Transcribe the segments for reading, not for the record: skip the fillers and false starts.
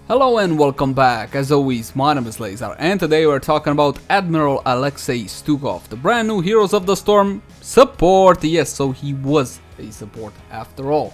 Hello and welcome back. As always, my name is Lazer, and today we're talking about Admiral Alexei Stukov, the brand new Heroes of the Storm support. Yes, so he was a support after all.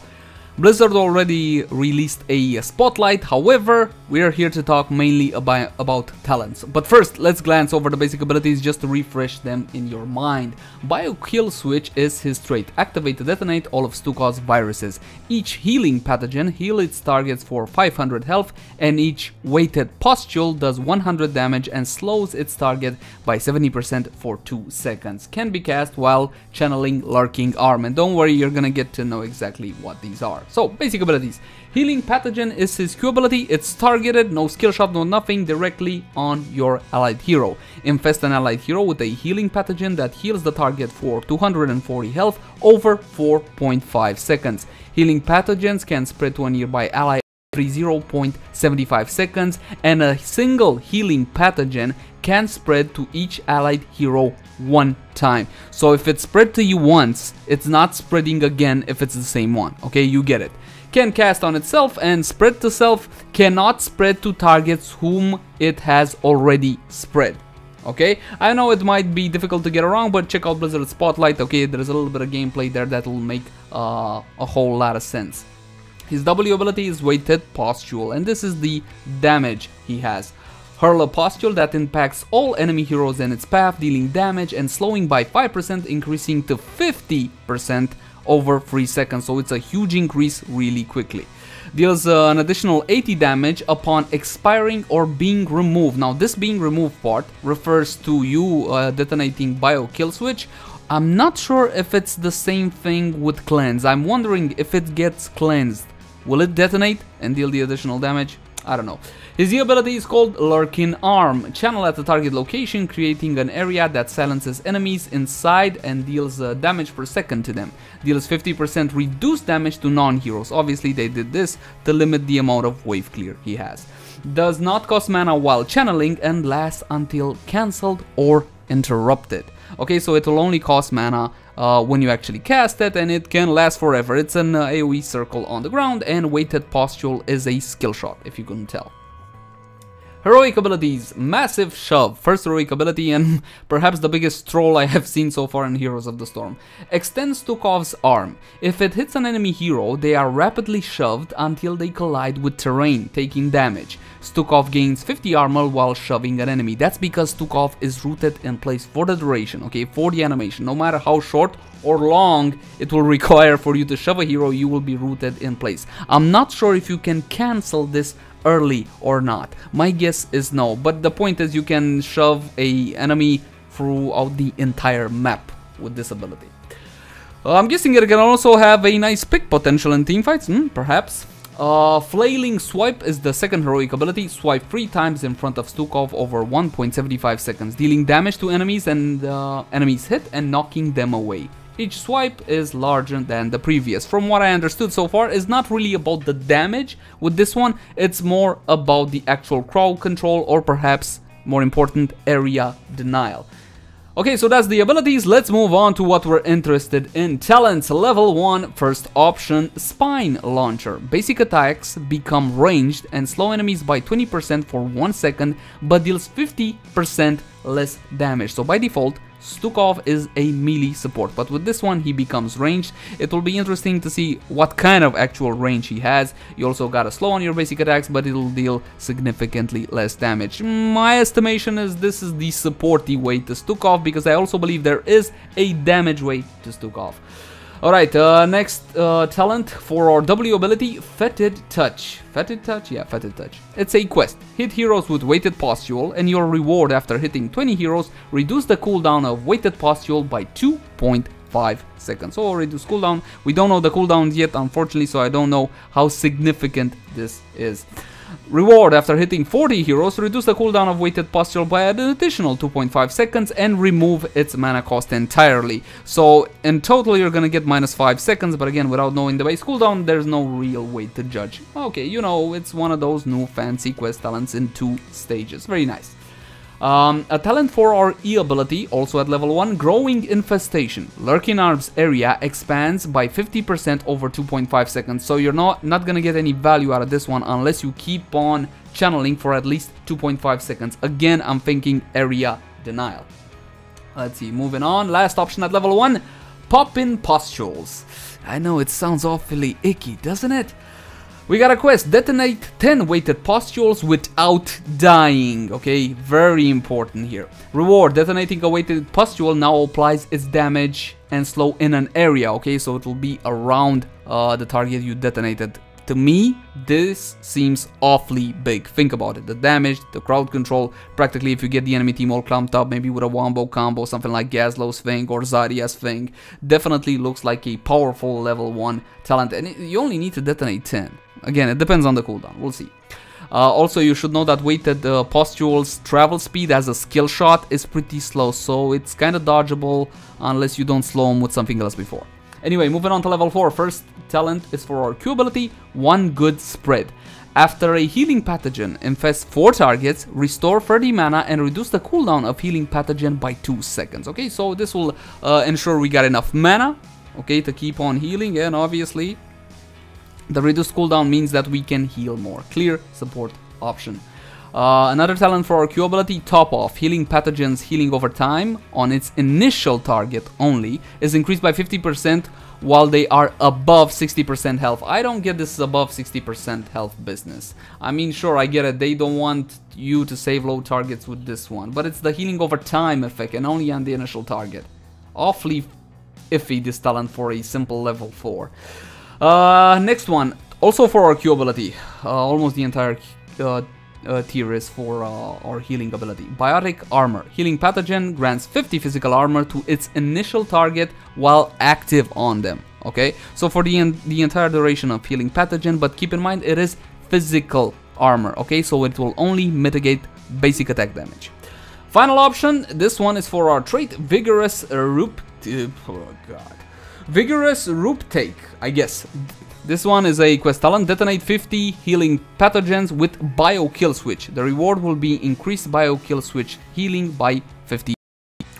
Blizzard already released a spotlight, however, we are here to talk mainly about talents. But first, let's glance over the basic abilities just to refresh them in your mind. Bio Switch is his trait. Activate to detonate all of Stukov's viruses. Each Healing Pathogen heals its targets for 500 health, and each Weighted Pustule does 100 damage and slows its target by 70% for 2 seconds. Can be cast while channeling Lurking Arm, and don't worry, you're gonna get to know exactly what these are. So, basic abilities. Healing Pathogen is his Q ability. It's targeted, no skill shot, no nothing, directly on your allied hero. Infest an allied hero with a Healing Pathogen that heals the target for 240 health over 4.5 seconds. Healing Pathogens can spread to a nearby ally every 0.75 seconds, and a single Healing Pathogen can spread to each allied hero one time. So if it's spread to you once, it's not spreading again if it's the same one. Okay, you get it. Can cast on itself, and spread to self cannot spread to targets whom it has already spread. Okay, I know it might be difficult to get around, but check out Blizzard's Spotlight. Okay, there's a little bit of gameplay there that will make a whole lot of sense. His W ability is Weighted Pustule, and this is the damage he has. Hurl a pustule that impacts all enemy heroes in its path, dealing damage and slowing by 5%, increasing to 50% over 3 seconds, so it's a huge increase really quickly. Deals an additional 80 damage upon expiring or being removed. Now this being removed part refers to you detonating Bio Switch. I'm not sure if it's the same thing with cleanse. I'm wondering if it gets cleansed. Will it detonate and deal the additional damage? I don't know. His ability is called Lurking Arm. Channel at the target location, creating an area that silences enemies inside and deals damage per second to them. Deals 50% reduced damage to non-heroes. Obviously they did this to limit the amount of wave clear he has. Does not cost mana while channeling and lasts until cancelled or interrupted. Okay, so it will only cost mana when you actually cast it, and it can last forever. It's an AoE circle on the ground, and Weighted Pustule is a skill shot, if you couldn't tell. Heroic abilities. Massive Shove. First heroic ability, and perhaps the biggest troll I have seen so far in Heroes of the Storm. Extends Stukov's arm. If it hits an enemy hero, they are rapidly shoved until they collide with terrain, taking damage. Stukov gains 50 armor while shoving an enemy. That's because Stukov is rooted in place for the duration, okay, for the animation. No matter how short or long it will require for you to shove a hero, you will be rooted in place. I'm not sure if you can cancel this early or not. My guess is no, but the point is you can shove a enemy throughout the entire map with this ability. I'm guessing it can also have a nice pick potential in teamfights, perhaps. Flailing Swipe is the second heroic ability. Swipe 3 times in front of Stukov over 1.75 seconds, dealing damage to enemies and enemies hit and knocking them away. Each swipe is larger than the previous. From what I understood so far, it's not really about the damage with this one, it's more about the actual crowd control, or perhaps more important, area denial. Okay, so that's the abilities. Let's move on to what we're interested in. Talents. Level 1, first option, Spine Launcher. Basic attacks become ranged and slow enemies by 20% for 1 second, but deals 50% less damage. So by default, Stukov is a melee support, but with this one he becomes ranged. It will be interesting to see what kind of actual range he has. You also gotta slow on your basic attacks, but it'll deal significantly less damage. My estimation is this is the supporty way to Stukov, because I also believe there is a damage way to Stukov. Alright, next talent for our W ability, Fetid Touch. Fetid Touch? Yeah, Fetid Touch. It's a quest. Hit heroes with Weighted Pustule, and your reward after hitting 20 heroes, reduce the cooldown of Weighted Pustule by 2.5 seconds. So reduce cooldown. We don't know the cooldowns yet, unfortunately, so I don't know how significant this is. Reward after hitting 40 heroes, reduce the cooldown of Weighted Pustule by an additional 2.5 seconds and remove its mana cost entirely. So in total you're gonna get minus 5 seconds, but again, without knowing the base cooldown, there's no real way to judge. Okay, you know, it's one of those new fancy quest talents in 2 stages. Very nice. A talent for our E ability, also at level 1, Growing Infestation. Lurking Arms area expands by 50% over 2.5 seconds, so you're not gonna get any value out of this one unless you keep on channeling for at least 2.5 seconds. Again, I'm thinking area denial. Let's see, moving on. Last option at level 1, Poppin' Pustules. I know it sounds awfully icky, doesn't it? We got a quest, detonate 10 weighted pustules without dying, okay, very important here. Reward, detonating a weighted pustule now applies its damage and slow in an area, okay, so it will be around the target you detonated. To me, this seems awfully big. Think about it, the damage, the crowd control, practically if you get the enemy team all clumped up, maybe with a wombo combo, something like Gazlow's thing or Zarya's thing, definitely looks like a powerful level 1 talent, and you only need to detonate 10. Again, it depends on the cooldown, we'll see. Also, you should know that weighted pustules travel speed as a skill shot is pretty slow, so it's kind of dodgeable unless you don't slow them with something else before. Anyway, moving on to level 4, first talent is for our Q ability, One Good Spread. After a Healing Pathogen infests 4 targets, restore 30 mana and reduce the cooldown of Healing Pathogen by 2 seconds. Okay, so this will ensure we got enough mana, okay, to keep on healing, and obviously the reduced cooldown means that we can heal more. Clear support option. Another talent for our Q ability, Top Off. Healing Pathogens healing over time on its initial target only is increased by 50% while they are above 60% health. I don't get this above 60% health business. I mean, sure, I get it. They don't want you to save low targets with this one, but it's the healing over time effect and only on the initial target. Awfully iffy, this talent for a simple level 4. Next one, also for our Q ability, almost the entire tier is for our healing ability. Biotic Armor. Healing Pathogen grants 50 physical armor to its initial target while active on them. Okay, so for the entire duration of Healing Pathogen, but keep in mind it is physical armor. Okay, so it will only mitigate basic attack damage. Final option, this one is for our trait, Vigorous Vigorous Roop Take, I guess. This one is a quest talent, detonate 50 healing pathogens with bio kill switch. The reward will be increased bio kill switch healing by 50.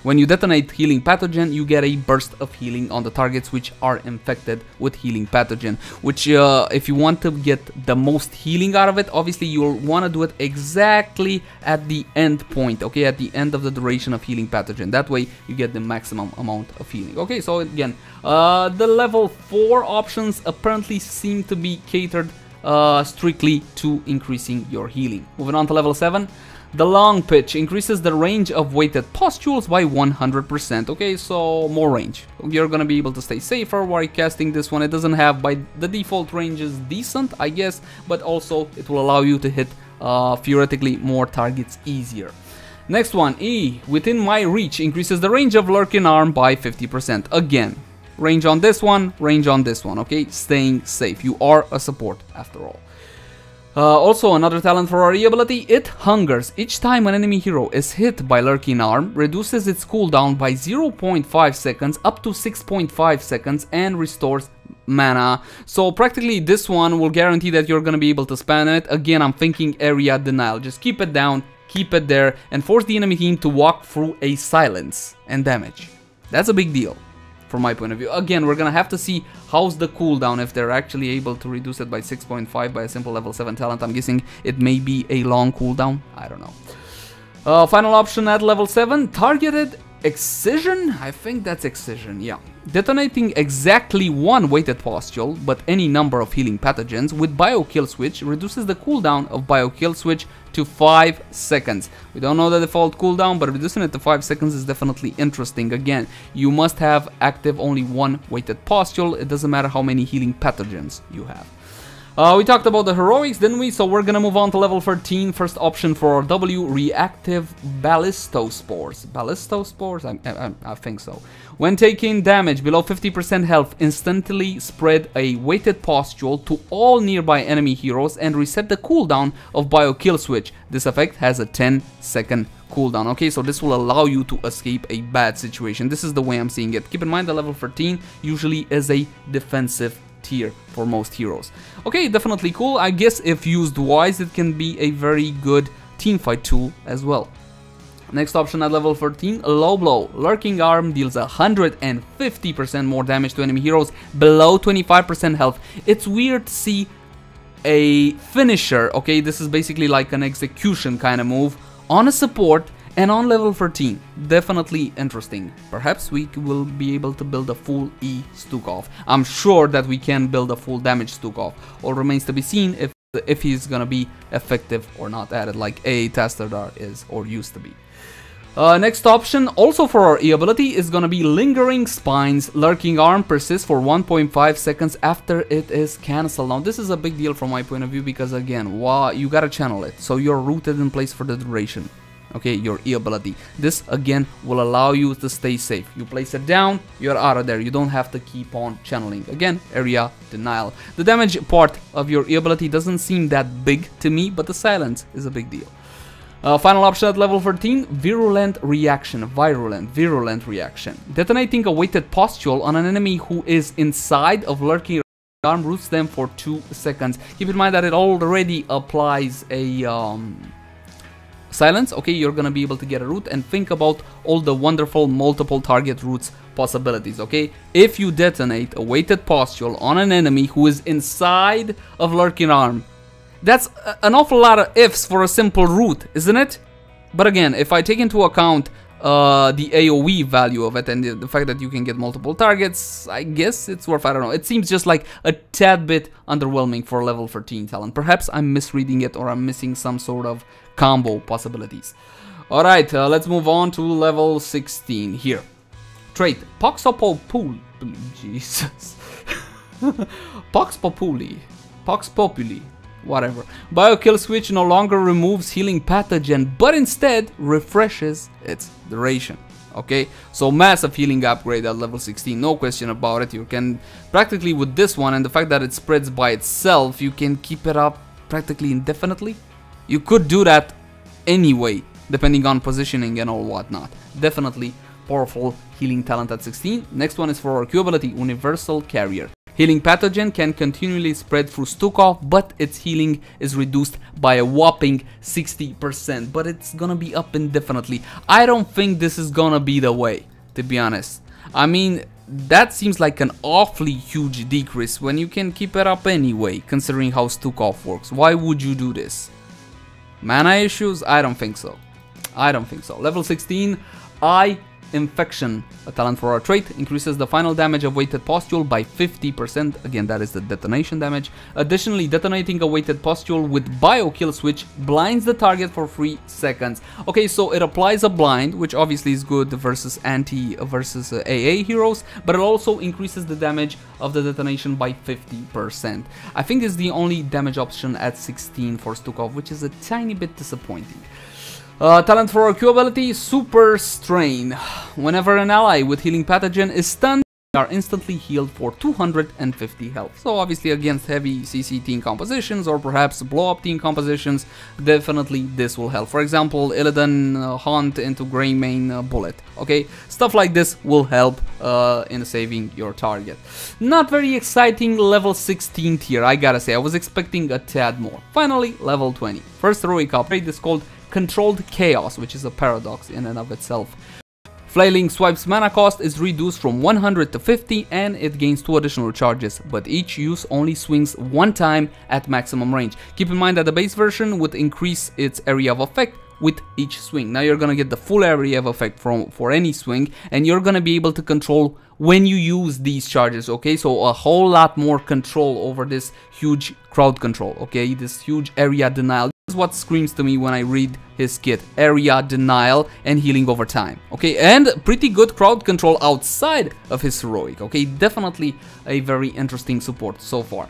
When you detonate healing pathogen, you get a burst of healing on the targets which are infected with healing pathogen, which if you want to get the most healing out of it, obviously you'll want to do it exactly at the end point, okay, at the end of the duration of healing pathogen. That way you get the maximum amount of healing. Okay, so again, the level 4 options apparently seem to be catered strictly to increasing your healing. Moving on to level 7. The Long Pitch increases the range of weighted pustules by 100%. Okay, so more range. You're gonna be able to stay safer while casting this one. It doesn't have, by the default range is decent, I guess, but also it will allow you to hit theoretically more targets easier. Next one, E, Within My Reach, increases the range of Lurking Arm by 50%. Again, range on this one, range on this one, okay? Staying safe. You are a support after all. Also, another talent for our E ability, It Hungers. Each time an enemy hero is hit by Lurking Arm, reduces its cooldown by 0.5 seconds up to 6.5 seconds and restores mana. So practically this one will guarantee that you're gonna be able to spam it. Again, I'm thinking area denial. Just keep it down, keep it there, and force the enemy team to walk through a silence and damage. That's a big deal from my point of view. Again, we're gonna have to see how's the cooldown, if they're actually able to reduce it by 6.5 by a simple level 7 talent. I'm guessing it may be a long cooldown, I don't know. Final option at level 7, Targeted Excision? I think that's Excision, yeah. Detonating exactly one weighted pustule, but any number of healing pathogens with bio kill switch reduces the cooldown of bio kill switch to 5 seconds. We don't know the default cooldown, but reducing it to 5 seconds is definitely interesting. Again, you must have active only one weighted pustule. It doesn't matter how many healing pathogens you have. We talked about the heroics, didn't we? So we're gonna move on to level 13. First option for our W, Reactive Ballistospores. Ballistospores? I think so. When taking damage below 50% health, instantly spread a weighted pustule to all nearby enemy heroes and reset the cooldown of bio kill switch. This effect has a 10-second cooldown. Okay, so this will allow you to escape a bad situation. This is the way I'm seeing it. Keep in mind the level 13 usually is a defensive tier for most heroes. Okay, definitely cool. I guess if used wise, it can be a very good teamfight tool as well. Next option at level 13, Low Blow. Lurking Arm deals 150% more damage to enemy heroes below 25% health. It's weird to see a finisher, okay, this is basically like an execution kind of move, on a support and on level 13. Definitely interesting. Perhaps we will be able to build a full E Stukov. I'm sure that we can build a full damage Stukov. All remains to be seen if he's gonna be effective or not at it, like A Tastardar is or used to be. Next option, also for our E ability, is gonna be Lingering Spines. Lurking Arm persists for 1.5 seconds after it is cancelled. Now this is a big deal from my point of view because again, wow, you gotta channel it, so you're rooted in place for the duration. Okay, your E ability. This again will allow you to stay safe. You place it down, you're out of there. You don't have to keep on channeling. Again, area denial. The damage part of your E ability doesn't seem that big to me, but the silence is a big deal. Final option at level 13, Virulent Reaction. Virulent Reaction. Detonating a Weighted Pustule on an enemy who is inside of Lurking Arm roots them for 2 seconds. Keep in mind that it already applies a silence. Okay, you're gonna be able to get a root, and think about all the wonderful multiple target roots possibilities. Okay, if you detonate a Weighted Pustule on an enemy who is inside of Lurking Arm, that's an awful lot of ifs for a simple root, isn't it? But again, if I take into account the AoE value of it and the fact that you can get multiple targets, I guess it's worth, I don't know. It seems just like a tad bit underwhelming for level 13 talent. Perhaps I'm misreading it or I'm missing some sort of combo possibilities. Alright, let's move on to level 16 here. Trait, Pox Populi. Jesus. Pox Populi. Whatever. Biokill switch no longer removes Healing Pathogen, but instead refreshes its duration. Okay, so massive healing upgrade at level 16, no question about it. You can practically, with this one and the fact that it spreads by itself, you can keep it up practically indefinitely. You could do that anyway, depending on positioning and all whatnot. Definitely powerful healing talent at 16. Next one is for our Q ability, Universal Carrier. Healing Pathogen can continually spread through Stukov, but its healing is reduced by a whopping 60%, but it's gonna be up indefinitely. I don't think this is gonna be the way, to be honest. I mean, that seems like an awfully huge decrease when you can keep it up anyway, considering how Stukov works. Why would you do this? Mana issues? I don't think so. Level 16, Eye Infection. A talent for our trait increases the final damage of Weighted Pustule by 50%. Again, that is the detonation damage. Additionally, detonating a Weighted Pustule with Biokill switch blinds the target for 3 seconds. Okay, so it applies a blind, which obviously is good versus AA heroes, but it also increases the damage of the detonation by 50%. I think it's the only damage option at 16 for Stukov, which is a tiny bit disappointing. Talent for our Q ability, Super Strain. Whenever an ally with Healing Pathogen is stunned, they are instantly healed for 250 health. So obviously against heavy CC team compositions or perhaps blow-up team compositions, definitely this will help. For example, Illidan Hunt into Greymane Bullet. Okay, stuff like this will help in saving your target. Not very exciting level 16 tier, I gotta say. I was expecting a tad more. Finally, level 20. First heroic upgrade is called Controlled Chaos, which is a paradox in and of itself. Flailing Swipe's mana cost is reduced from 100 to 50 and it gains 2 additional charges, but each use only swings 1 time at maximum range. Keep in mind that the base version would increase its area of effect with each swing. Now you're gonna get the full area of effect for any swing, and you're gonna be able to control when you use these charges. Okay, so a whole lot more control over this huge crowd control. Okay, this huge area denial. This is what screams to me when I read his kit: area denial and healing over time. Okay, and pretty good crowd control outside of his heroic. Okay, definitely a very interesting support so far.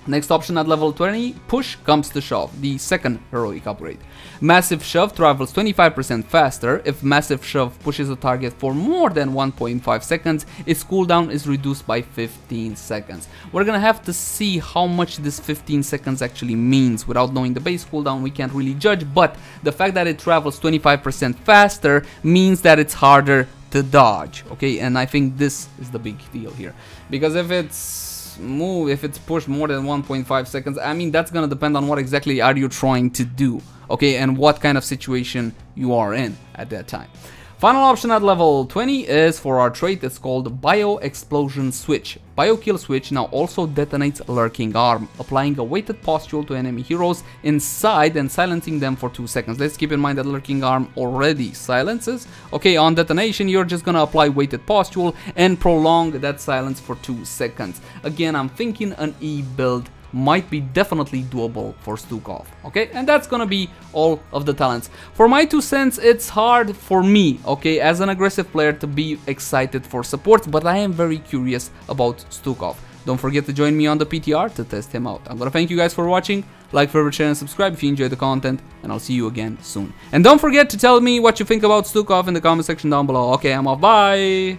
Next option at level 20, Push Comes to Shove, the second heroic upgrade. Massive Shove travels 25% faster. If Massive Shove pushes a target for more than 1.5 seconds, its cooldown is reduced by 15 seconds. We're gonna have to see how much this 15 seconds actually means. Without knowing the base cooldown, we can't really judge, but the fact that it travels 25% faster means that it's harder to dodge. Okay, and I think this is the big deal here, because if it's pushed more than 1.5 seconds, I mean, that's gonna depend on what exactly are you trying to do. okay, and what kind of situation you are in at that time. Final option at level 20 is for our trait. It's called Bio Explosion Switch. Bio Kill Switch now also detonates Lurking Arm, applying a weighted pustule to enemy heroes inside and silencing them for 2 seconds. Let's keep in mind that Lurking Arm already silences. Okay, on detonation you're just gonna apply weighted pustule and prolong that silence for 2 seconds. Again, I'm thinking an E build might be definitely doable for Stukov, okay, and that's gonna be all of the talents. For my 2 cents, it's hard for me, okay, as an aggressive player to be excited for support, but I am very curious about Stukov. Don't forget to join me on the PTR to test him out. I'm gonna thank you guys for watching, like, favorite, share, and subscribe if you enjoyed the content, and I'll see you again soon. And don't forget to tell me what you think about Stukov in the comment section down below. Okay, I'm off, bye!